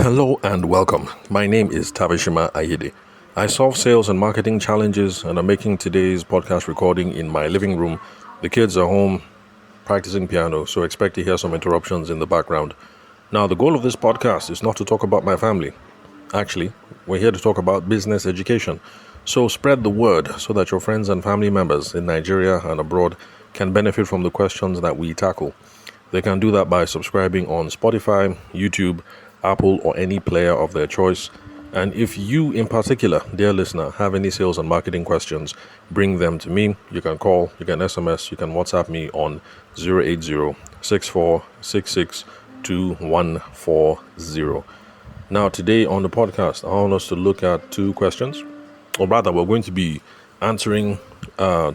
Hello and welcome. My name is Tavishima Ayede. I solve sales and marketing challenges and I'm making today's podcast recording in my living room. The kids are home practicing piano, so expect to hear some interruptions in the background. Now, the goal of this podcast is not to talk about my family. Actually, we're here to talk about business education. So spread the word so that your friends and family members in Nigeria and abroad can benefit from the questions that we tackle. They can do that by subscribing on Spotify, YouTube, Apple, or any player of their choice. And if you in particular, dear listener, have any sales and marketing questions, bring them to me. You can call, you can SMS, you can WhatsApp me on 080-6466-2140. Now, today on the podcast, I want us to look at two questions, or rather, we're going to be answering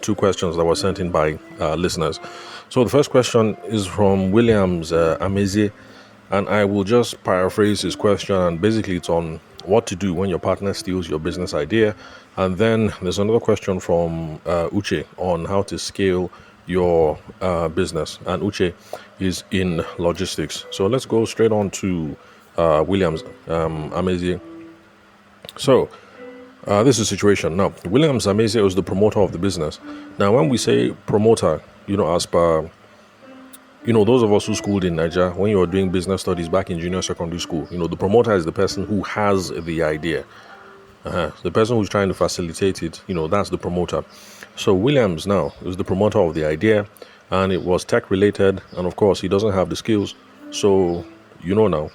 two questions that were sent in by listeners. So the first question is from Williams Amezi, and I will just paraphrase his question, and basically it's on what to do when your partner steals your business idea. And then there's another question from Uche on how to scale your business, and Uche is in logistics. So let's go straight on to Williams Amezi. So this is the situation. Now, Williams Amezi is the promoter of the business. Now, when we say promoter, as per those of us who schooled in Nigeria, when you were doing business studies back in junior secondary school, the promoter is the person who has the idea. The person who's trying to facilitate it, that's the promoter. So Williams now is the promoter of the idea, and it was tech related, and of course he doesn't have the skills. So now,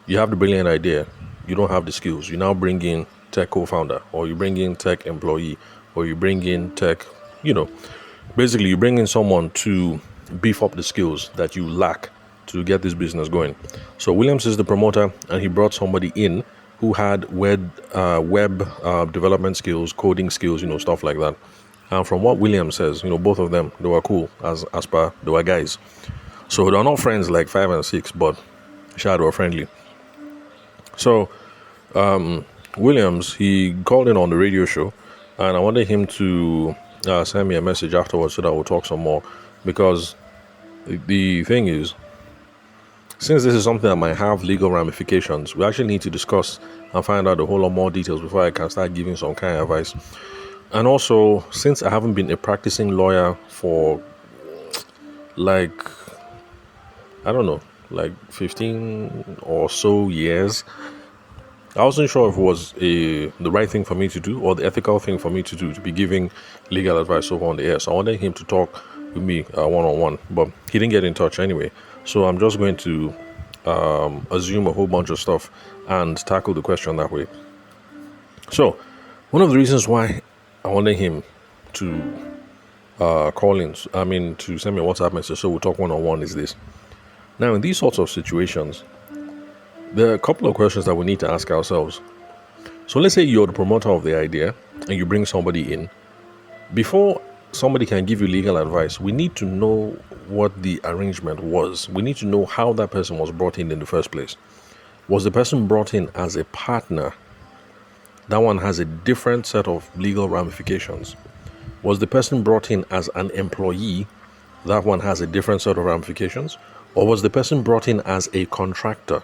you have the brilliant idea, you don't have the skills. You now bring in tech co-founder, or you bring in tech employee, or you bring in tech, basically you bring in someone to beef up the skills that you lack to get this business going. So Williams is the promoter, and he brought somebody in who had web development skills, coding skills, stuff like that. And from what Williams says, both of them, they were cool as per they were guys. So they're not friends like 5 and 6, but they were friendly. So Williams, he called in on the radio show, and I wanted him to send me a message afterwards so that we'll talk some more. Because the thing is, since this is something that might have legal ramifications, we actually need to discuss and find out a whole lot more details before I can start giving some kind of advice. And also, since I haven't been a practicing lawyer for 15 or so years, I wasn't sure if it was the right thing for me to do or the ethical thing for me to do, to be giving legal advice over on the air. So I wanted him to talk with me one-on-one, but he didn't get in touch anyway. So I'm just going to assume a whole bunch of stuff and tackle the question that way. So one of the reasons why I wanted him to call in, to send me a WhatsApp message so we'll talk one-on-one is this. Now, in these sorts of situations, there are a couple of questions that we need to ask ourselves. So let's say you're the promoter of the idea and you bring somebody in. Before somebody can give you legal advice, we need to know what the arrangement was. We need to know how that person was brought in the first place. Was the person brought in as a partner? That one has a different set of legal ramifications. Was the person brought in as an employee? That one has a different set of ramifications. Or was the person brought in as a contractor?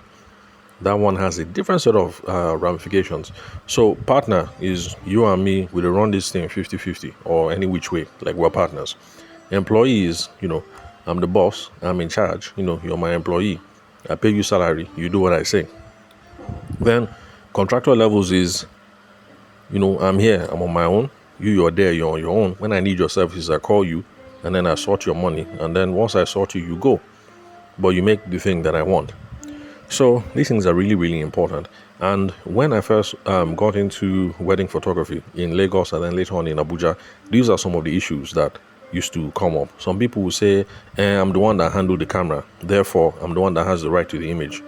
That one has a different set of ramifications. So partner is you and me, we run this thing 50-50 or any which way, like we're partners. Employee is, I'm the boss, I'm in charge, you're my employee. I pay you salary, you do what I say. Then contractor levels is, I'm here, I'm on my own. You're there, you're on your own. When I need your services, I call you, and then I sort your money. And then once I sort you, you go. But you make the thing that I want. So these things are really, really important. And when I first got into wedding photography in Lagos and then later on in Abuja, these are some of the issues that used to come up. Some people will say, I'm the one that handled the camera, therefore I'm the one that has the right to the image.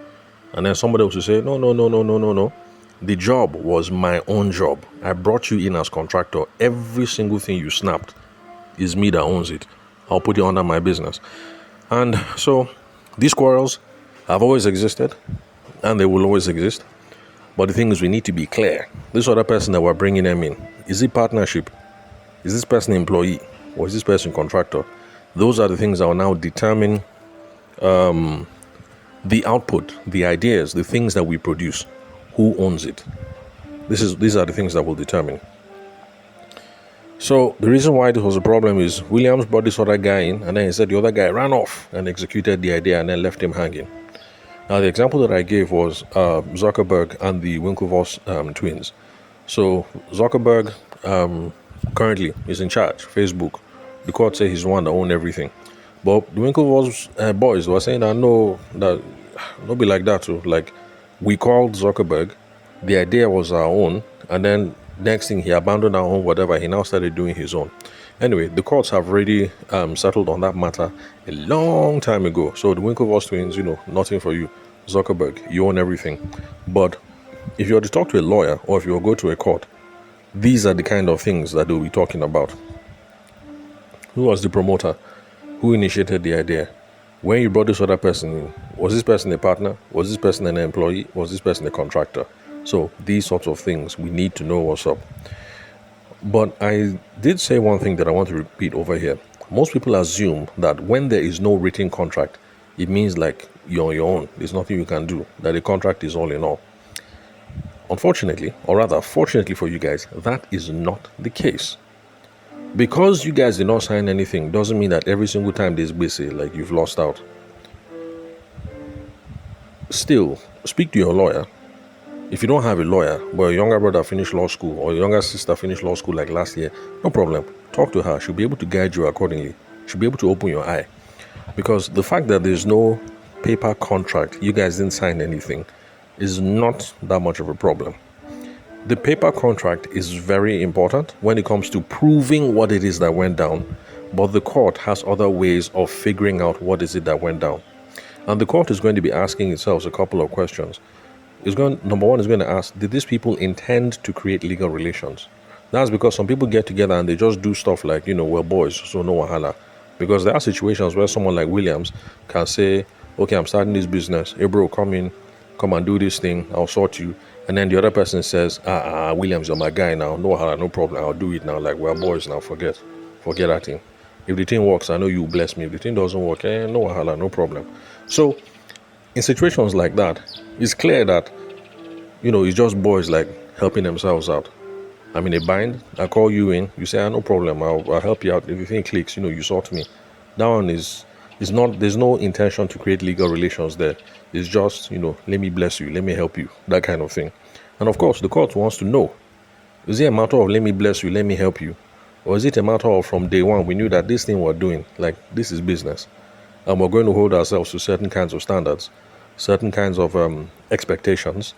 And then somebody else will say, no. The job was my own job. I brought you in as contractor. Every single thing you snapped is me that owns it. I'll put it under my business. And so these quarrels have always existed, and they will always exist. But the thing is, we need to be clear. This other person that we're bringing them in, is it partnership? Is this person employee? Or is this person contractor? Those are the things that will now determine the output, the ideas, the things that we produce, who owns it? These are the things that will determine. So the reason why this was a problem is Williams brought this other guy in, and then he said the other guy ran off and executed the idea and then left him hanging. Now the example that I gave was Zuckerberg and the Winklevoss twins. So Zuckerberg currently is in charge, Facebook. The court says he's the one that owns everything. But the Winklevoss boys were saying that no be like that too. Like, we called Zuckerberg, the idea was our own, and then next thing he abandoned our own whatever, he now started doing his own. Anyway, the courts have already settled on that matter a long time ago. So the Winklevoss twins, nothing for you. Zuckerberg, you own everything. But if you were to talk to a lawyer or if you were to go to a court, these are the kind of things that they'll be talking about. Who was the promoter? Who initiated the idea? When you brought this other person in, was this person a partner? Was this person an employee? Was this person a contractor? So these sorts of things, we need to know what's up. But I did say one thing that I want to repeat over here. Most people assume that when there is no written contract, it means like you're on your own. There's nothing you can do, that a contract is all in all. Unfortunately, or rather, fortunately for you guys, that is not the case. Because you guys did not sign anything doesn't mean that every single time there's busy, like you've lost out. Still, speak to your lawyer. If you don't have a lawyer, but your younger brother finished law school or your younger sister finished law school like last year, no problem. Talk to her. She'll be able to guide you accordingly. She'll be able to open your eye. Because the fact that there's no paper contract, you guys didn't sign anything, is not that much of a problem. The paper contract is very important when it comes to proving what it is that went down, but the court has other ways of figuring out what is it that went down. And the court is going to be asking itself a couple of questions. Number one is going to ask, did these people intend to create legal relations? That's because some people get together and they just do stuff like, we're boys, so no wahala. Because there are situations where someone like Williams can say, okay, I'm starting this business. Hey bro, come and do this thing. I'll sort you. And then the other person says, Williams, you're my guy now. No wahala, no problem. I'll do it now. Like, we're boys now. Forget that thing. If the thing works, I know you bless me. If the thing doesn't work, no wahala, no problem. So in situations like that, it's clear that, it's just boys like helping themselves out. I'm in a bind, I call you in, you say, no problem, I'll help you out. If the thing clicks, you sort me. That one is not, there's no intention to create legal relations there. It's just, let me bless you, let me help you, that kind of thing. And of course, the court wants to know, is it a matter of let me bless you, let me help you? Or is it a matter of from day one, we knew that this thing we're doing, like, this is business. And we're going to hold ourselves to certain kinds of standards, certain kinds of expectations,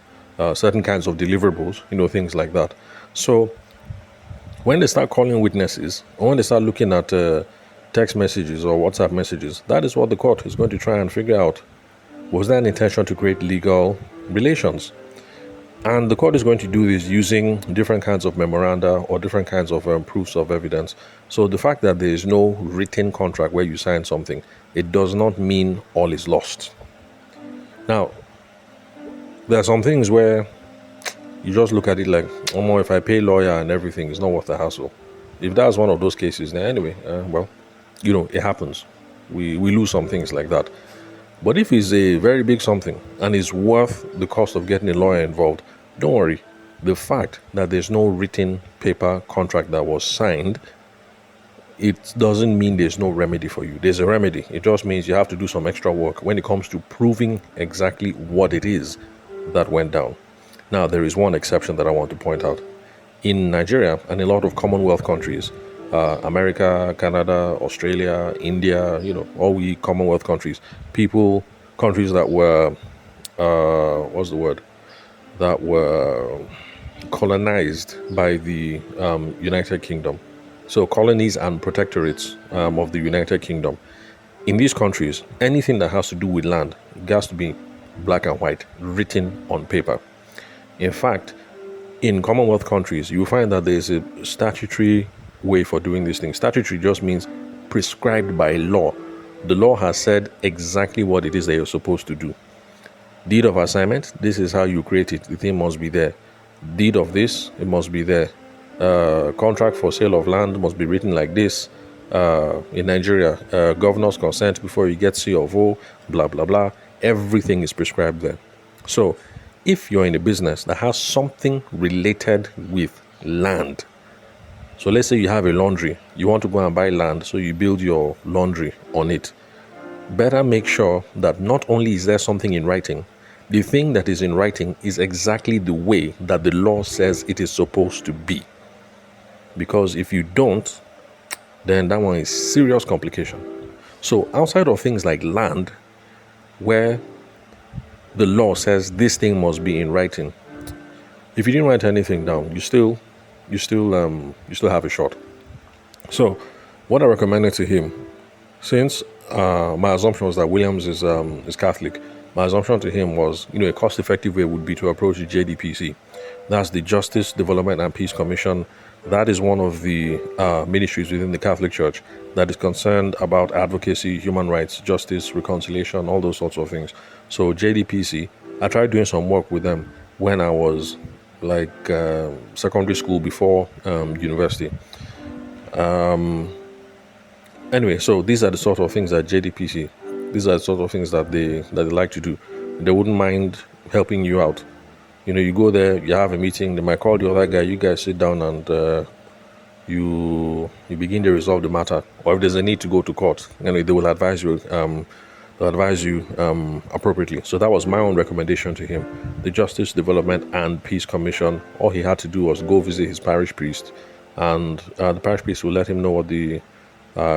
certain kinds of deliverables, things like that. So when they start calling witnesses, or when they start looking at text messages or WhatsApp messages, that is what the court is going to try and figure out. Was there an intention to create legal relations? And the court is going to do this using different kinds of memoranda or different kinds of proofs of evidence. So the fact that there is no written contract where you sign something, it does not mean all is lost. Now, there are some things where you just look at it like, if I pay lawyer and everything, it's not worth the hassle. If that's one of those cases, then anyway, it happens. We lose some things like that. But if it's a very big something and it's worth the cost of getting a lawyer involved, don't worry. The fact that there's no written paper contract that was signed, it doesn't mean there's no remedy for you. There's a remedy. It just means you have to do some extra work when it comes to proving exactly what it is that went down. Now, there is one exception that I want to point out. In Nigeria and a lot of Commonwealth countries, America, Canada, Australia, India, all we Commonwealth countries, countries that were, that were colonized by the United Kingdom. So colonies and protectorates of the United Kingdom. In these countries, anything that has to do with land, it has to be black and white, written on paper. In fact, in Commonwealth countries, you will find that there is a statutory way for doing these things. Statutory just means prescribed by law. The law has said exactly what it is that you're supposed to do. Deed of assignment, this is how you create it. The thing must be there. Deed of this, it must be there. Contract for sale of land must be written like this. In Nigeria, governor's consent before you get C of O, blah, blah, blah. Everything is prescribed there. So if you're in a business that has something related with land, so let's say you have a laundry, you want to go and buy land, so you build your laundry on it. Better make sure that not only is there something in writing, the thing that is in writing is exactly the way that the law says it is supposed to be. Because if you don't, then that one is serious complication. So outside of things like land, where the law says this thing must be in writing, if you didn't write anything down, you still have a shot. So what I recommended to him, since my assumption was that Williams is Catholic, my assumption to him was, a cost-effective way would be to approach the JDPC. That's the Justice, Development and Peace Commission. That is one of the ministries within the Catholic Church that is concerned about advocacy, human rights, justice, reconciliation, all those sorts of things. So JDPC, I tried doing some work with them when I was secondary school before university. Anyway, so these are the sort of things that JDPC, these are the sort of things that they like to do. They wouldn't mind helping you out. You go there, you have a meeting, they might call the other guy, you guys sit down and you begin to resolve the matter. Or if there's a need to go to court, they will advise you. Appropriately. So that was my own recommendation to him. The Justice, Development and Peace Commission, all he had to do was go visit his parish priest, and the parish priest will let him know what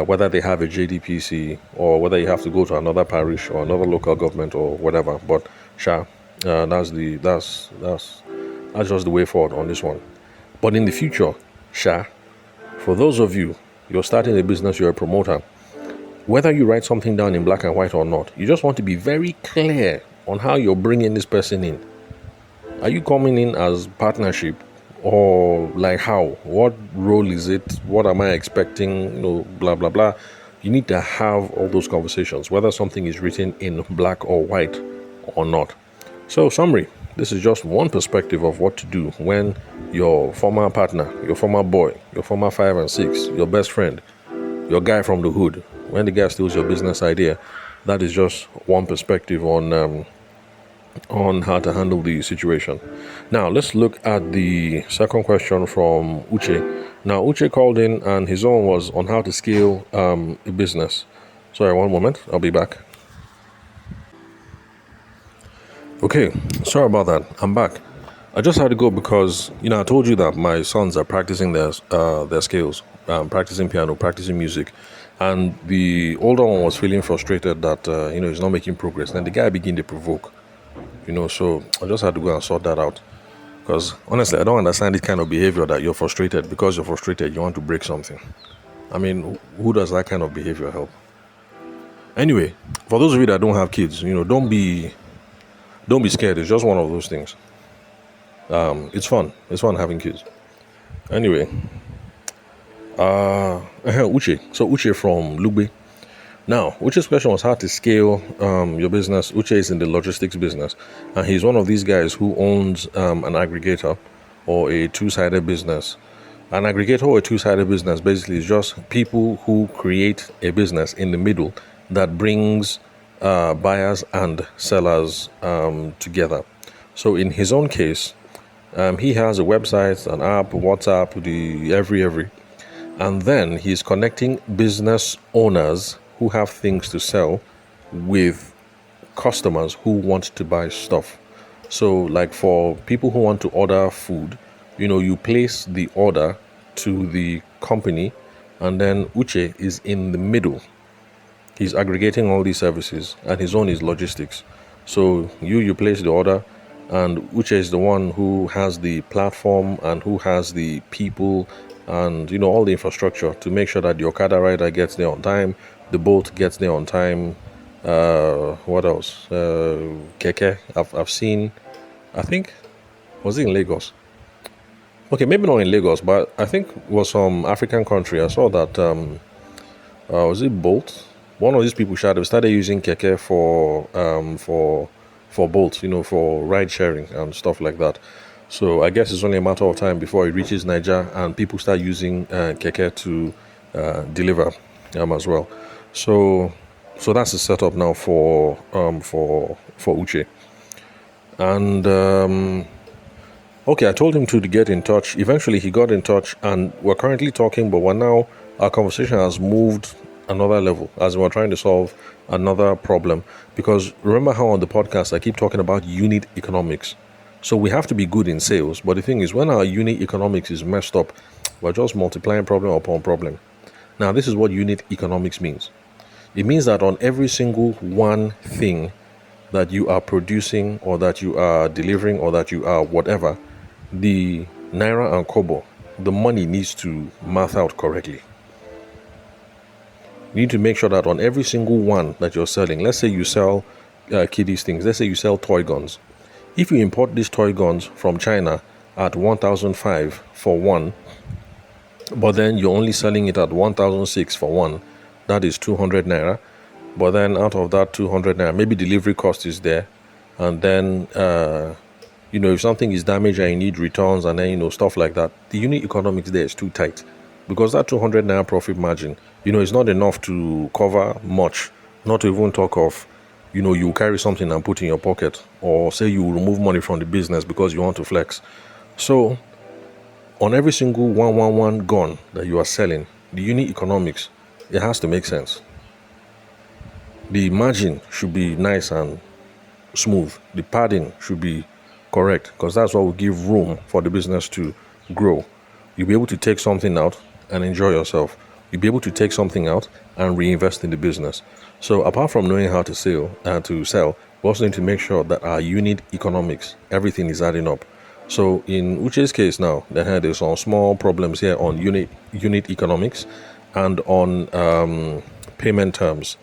whether they have a JDPC or whether you have to go to another parish or another local government or whatever. But that's just the way forward on this one. But in the future, for those of you're starting a business, you're a promoter, whether you write something down in black and white or not, you just want to be very clear on how you're bringing this person in. Are you coming in as partnership, or like how? What role is it? What am I expecting? Blah, blah, blah. You need to have all those conversations, whether something is written in black or white or not. So, summary, this is just one perspective of what to do when your former partner, your former boy, your former 5 and 6, your best friend, your guy from the hood, when the guy steals your business idea. That is just one perspective on how to handle the situation. Now, let's look at the second question from Uche. Now, Uche called in and his own was on how to scale a business. Sorry, one moment. I'll be back. Okay, sorry about that. I'm back. I just had to go because, I told you that my sons are practicing their skills, practicing piano, practicing music. And the older one was feeling frustrated that, he's not making progress. Then the guy began to provoke, so I just had to go and sort that out. Because honestly, I don't understand this kind of behavior that you're frustrated. Because you're frustrated, you want to break something. I mean, who does that kind of behavior help? Anyway, for those of you that don't have kids, don't be scared. It's just one of those things. It's fun. It's fun having kids. Anyway, Uche. So Uche from Lugbe. Now, Uche's question was how to scale your business. Uche is in the logistics business, and he's one of these guys who owns an aggregator or a two-sided business. An aggregator or a two-sided business basically is just people who create a business in the middle that brings buyers and sellers together. So in his own case, he has a website, an app, WhatsApp, the every. And then he's connecting business owners who have things to sell with customers who want to buy stuff. So like for people who want to order food, you place the order to the company, and then Uche is in the middle. He's aggregating all these services, and his own is logistics. So you place the order, and Uche is the one who has the platform and who has the people and all the infrastructure to make sure that the Okada rider gets there on time, the boat gets there on time. What else? Keke. I've seen. I think was it in Lagos? Okay, maybe not in Lagos, but I think it was some African country. I saw that. Was it Bolt? One of these people started using Keke for Bolt, for ride sharing and stuff like that. So I guess it's only a matter of time before it reaches Niger and people start using Keke to deliver as well. So So that's the setup now for Uche. And okay, I told him to get in touch. Eventually, he got in touch, and we're currently talking. But our conversation has moved another level as we're trying to solve another problem. Because remember how on the podcast I keep talking about unit economics. So we have to be good in sales. But the thing is, when our unit economics is messed up, we're just multiplying problem upon problem. Now, this is what unit economics means. It means that on every single one thing that you are producing or that you are delivering or that you are whatever, the naira and kobo, the money needs to math out correctly. You need to make sure that on every single one that you're selling, let's say you sell kiddies things, let's say you sell toy guns. If you import these toy guns from China at 1,005 for one, but then you're only selling it at 1,006 for one, that is 200 naira. But then out of that 200 naira, maybe delivery cost is there. And then, if something is damaged and you need returns and then, stuff like that, the unit economics there is too tight. Because that 200 naira profit margin, is not enough to cover much. Not to even talk of, you carry something and put in your pocket. Or say you remove money from the business because you want to flex. So, on every single 111 gun that you are selling, the unit economics, it has to make sense. The margin should be nice and smooth. The padding should be correct because that's what will give room for the business to grow. You'll be able to take something out and enjoy yourself. You'll be able to take something out and reinvest in the business. So apart from knowing how to sell, we also need to make sure that our unit economics, everything is adding up. So in Uche's case now, there's some small problems here on unit economics and on payment terms.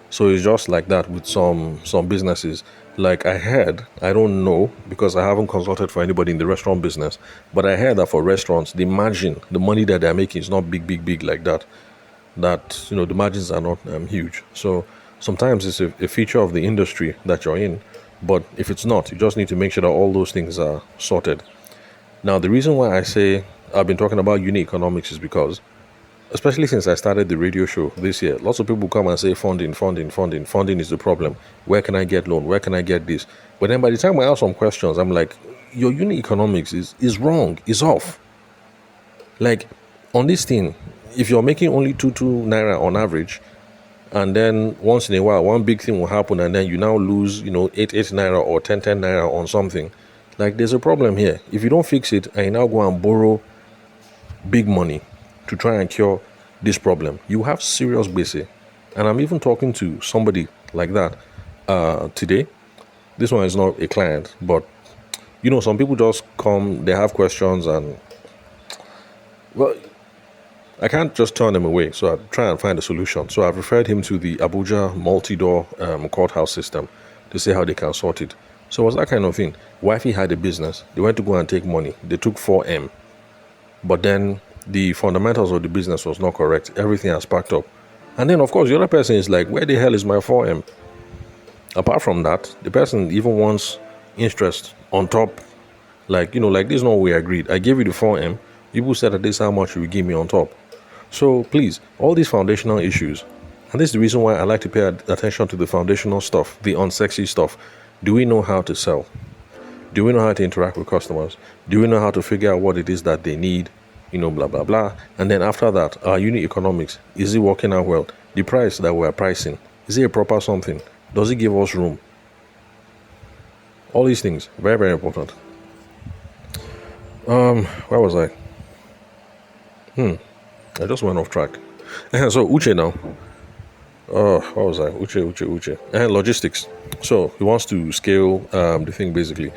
So it's just like that with some businesses. Like I heard, I don't know because I haven't consulted for anybody in the restaurant business, but I heard that for restaurants, the margin, the money that they're making is not big like that. That, the margins are not huge. So sometimes it's a feature of the industry that you're in. But if it's not, you just need to make sure that all those things are sorted. Now, the reason why I say I've been talking about unit economics is because, especially since I started the radio show this year, lots of people come and say funding is the problem. Where can I get loan? Where can I get this? But then by the time I ask some questions, I'm like, your unit economics is wrong, is off. Like, on this thing, if you're making only 2 naira on average, and then once in a while, one big thing will happen, and then you now lose, 8 naira or 10 naira on something. Like, there's a problem here. If you don't fix it, and you now go and borrow big money to try and cure this problem, you have serious basic. And I'm even talking to somebody like that today. This one is not a client, but, some people just come, they have questions, and, well, I can't just turn them away, so I try and find a solution. So I've referred him to the Abuja multi-door courthouse system to see how they can sort it. So it was that kind of thing. Wifey had a business. They went to go and take money. They took 4M. But then the fundamentals of the business was not correct. Everything has packed up. And then, of course, the other person is like, where the hell is my 4M? Apart from that, the person even wants interest on top. Like, this is not what we agreed. I gave you the 4M. People said that this is how much you will give me on top. So please, all these foundational issues, and this is the reason why I like to pay attention to the foundational stuff, the unsexy stuff. Do we know how to sell? Do we know how to interact with customers? Do we know how to figure out what it is that they need? Blah, blah, blah. And then after that, our unit economics, is it working out well? The price that we're pricing, is it a proper something? Does it give us room? All these things, very, very important. Where was I? I just went off track. So Uche now. What was I? Uche. Logistics. So he wants to scale the thing basically.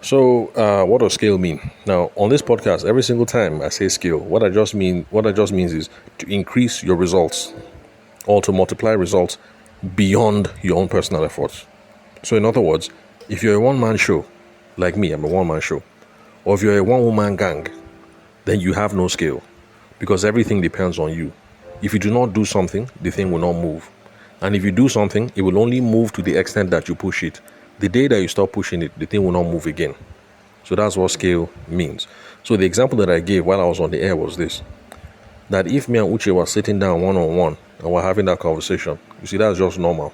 So what does scale mean? Now on this podcast, every single time I say scale, what I just means is to increase your results or to multiply results beyond your own personal efforts. So in other words, if you're a one-man show, like me, I'm a one-man show, or if you're a one-woman gang, then you have no scale. Because everything depends on you. If you do not do something, the thing will not move. And if you do something, it will only move to the extent that you push it. The day that you stop pushing it, the thing will not move again. So that's what scale means. So the example that I gave while I was on the air was this. That if me and Uche were sitting down one-on-one and we're having that conversation. You see, that's just normal.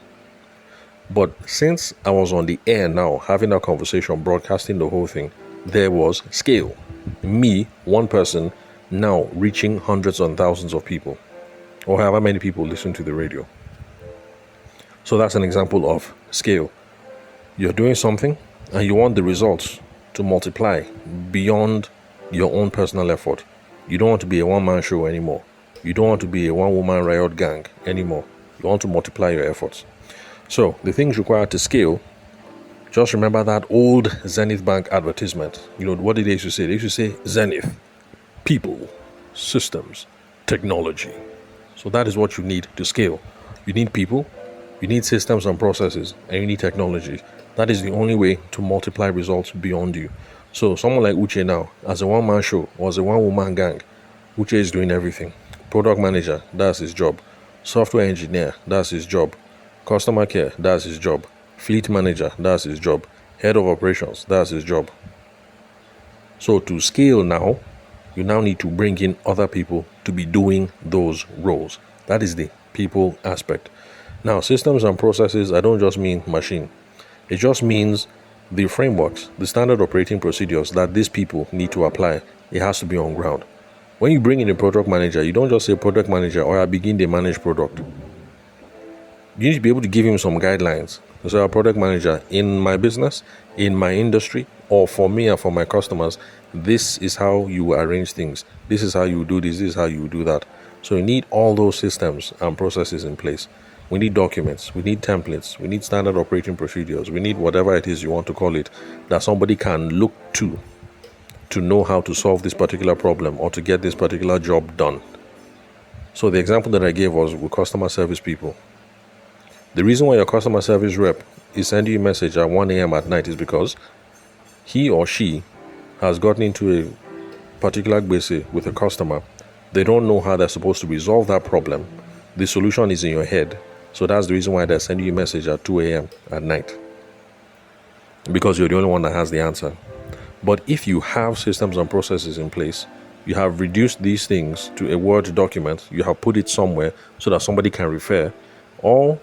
But since I was on the air now, having that conversation, broadcasting the whole thing, there was scale. Me, one person, now reaching hundreds and thousands of people, or however many people listen to the radio. So that's an example of scale. You're doing something and you want the results to multiply beyond your own personal effort. You don't want to be a one-man show anymore. You don't want to be a one-woman riot gang anymore. You want to multiply your efforts. So the things required to scale, just remember that old Zenith Bank advertisement. What did they used to say? They used to say Zenith, people, systems, technology. So that is what you need to scale. You need people, you need systems and processes, and you need technology. That is the only way to multiply results beyond you. So someone like Uche now, as a one-man show or as a one-woman gang, Uche is doing everything. Product manager, that's his job. Software engineer, that's his job. Customer care, that's his job. Fleet manager, that's his job. Head of operations, that's his job. So to scale now, you now need to bring in other people to be doing those roles. That is the people aspect. Now, systems and processes, I don't just mean machine. It just means the frameworks, the standard operating procedures that these people need to apply. It has to be on ground. When you bring in a product manager, you don't just say product manager or I begin to manage product. You need to be able to give him some guidelines. So a product manager, in my business, in my industry, or for me and for my customers, this is how you arrange things. This is how you do this. This is how you do that. So you need all those systems and processes in place. We need documents. We need templates. We need standard operating procedures. We need whatever it is you want to call it that somebody can look to know how to solve this particular problem or to get this particular job done. So the example that I gave was with customer service people. The reason why your customer service rep is sending you a message at 1 a.m. at night is because he or she has gotten into a particular gbese with a customer. They don't know how they're supposed to resolve that problem. The solution is in your head. So that's the reason why they're sending you a message at 2 a.m. at night. Because you're the only one that has the answer. But if you have systems and processes in place, you have reduced these things to a Word document, you have put it somewhere so that somebody can refer, all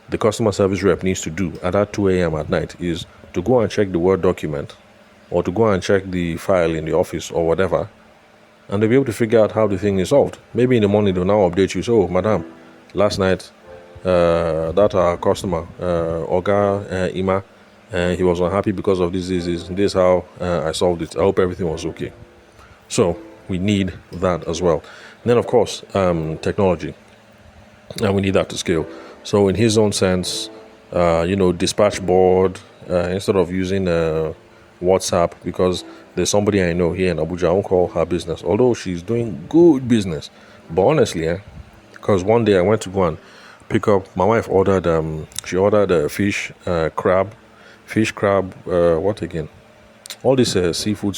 the customer service rep needs to do at that 2 a.m. at night is to go and check the Word document or to go and check the file in the office or whatever, and they'll be able to figure out how the thing is solved. Maybe in the morning they'll now update you. So, madam, last night, that our customer, Oga Ima, he was unhappy because of this is how I solved it. I hope everything was okay. So we need that as well. And then, of course, technology. And we need that to scale. So in his own sense, dispatch board, instead of using WhatsApp, because there's somebody I know here in Abuja, I won't call her business, although she's doing good business. But honestly, because one day I went to go and pick up, my wife ordered, she ordered fish crab, what again? All this seafood,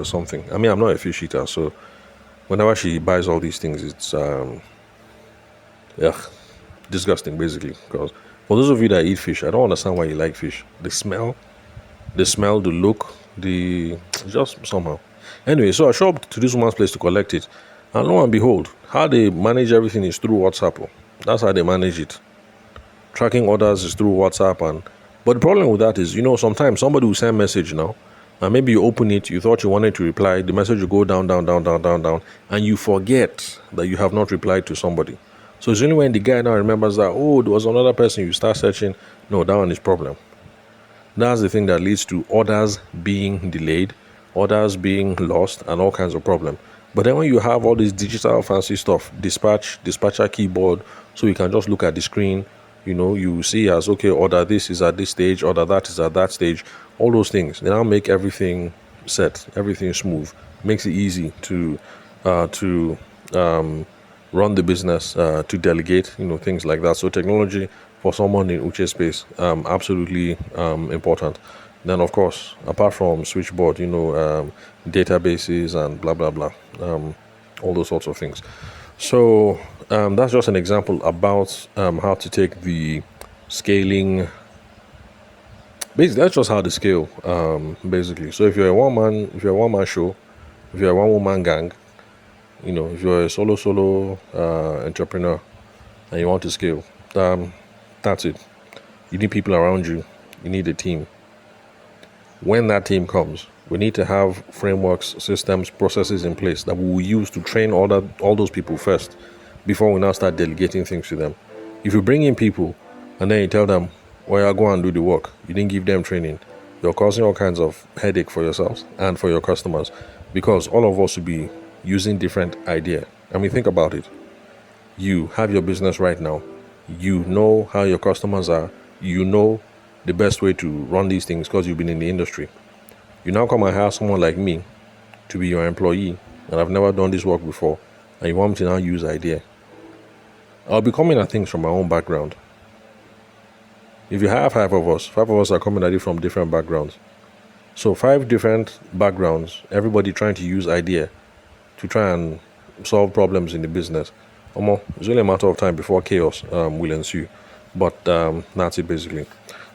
something. I mean, I'm not a fish eater, so whenever she buys all these things, it's disgusting, basically. Because for those of you that eat fish, I don't understand why you like fish. The smell, the look, just somehow. Anyway, so I show up to this woman's place to collect it, and lo and behold, how they manage everything is through WhatsApp. That's how they manage it. Tracking orders is through WhatsApp, but the problem with that is, sometimes somebody will send a message now, and maybe you open it, you thought you wanted to reply, the message will go down, and you forget that you have not replied to somebody. So it's only when the guy now remembers that, there was another person, you start searching. No, that one is problem. That's the thing that leads to orders being delayed, orders being lost, and all kinds of problems. But then when you have all this digital fancy stuff, dispatcher keyboard, so you can just look at the screen, you see as, okay, order this is at this stage, order that is at that stage, all those things. They now make everything set, everything smooth, makes it easy to run the business, to delegate, things like that. So technology for someone in Uche space, absolutely important. Then, of course, apart from switchboard, databases and blah, blah, blah, all those sorts of things. So that's just an example about how to take the scaling. Basically, that's just how to scale, basically. So if you're a one-man show, if you're a one-woman gang, if you're a solo entrepreneur, and you want to scale, that's it. You need people around you. You need a team. When that team comes, we need to have frameworks, systems, processes in place that we will use to train all those people first before we now start delegating things to them. If you bring in people and then you tell them, well, I'll go and do the work, you didn't give them training, you're causing all kinds of headache for yourselves and for your customers, because all of us will be using different idea. I mean, think about it. You have your business right now. You know how your customers are. You know the best way to run these things because you've been in the industry. You now come and hire someone like me to be your employee, and I've never done this work before, and you want me to now use idea. I'll be coming at things from my own background. If you have five of us are coming at it from different backgrounds. So 5 different backgrounds, everybody trying to use idea to try and solve problems in the business. It's only a matter of time before chaos will ensue. But that's it basically.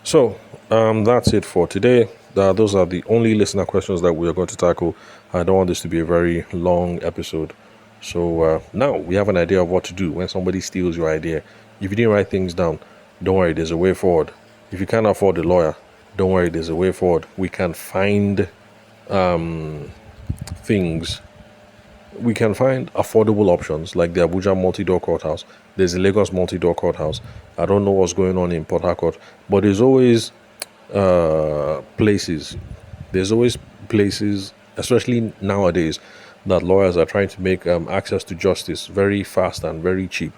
So that's it for today. Those are the only listener questions that we are going to tackle. I don't want this to be a very long episode. So now we have an idea of what to do when somebody steals your idea. If you didn't write things down, don't worry, there's a way forward. If you can't afford a lawyer, don't worry, there's a way forward. We can find things. We can find affordable options like the Abuja multi-door courthouse. There's the Lagos multi-door courthouse. I don't know what's going on in Port Harcourt, but there's always places. There's always places, especially nowadays, that lawyers are trying to make access to justice very fast and very cheap.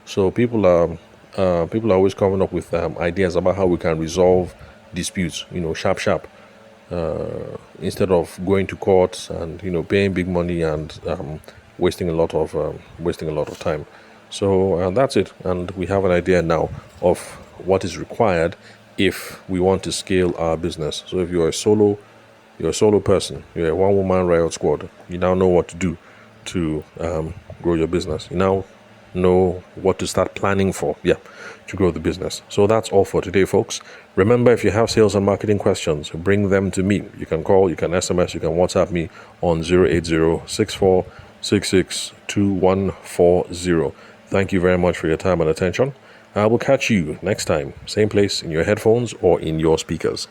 So people are always coming up with ideas about how we can resolve disputes. Sharp. Instead of going to court and paying big money and wasting a lot of time. So that's it, and we have an idea now of what is required if we want to scale our business. So if you're a solo person, you're a one-woman riot squad, you now know what to do to grow your business. You now know what to start planning for, to grow the business. So that's all for today, folks. Remember, if you have sales and marketing questions, bring them to me. You can call, you can SMS, you can WhatsApp me on 080-6466-2140. Thank you very much for your time and attention. I will catch you next time, same place, in your headphones or in your speakers.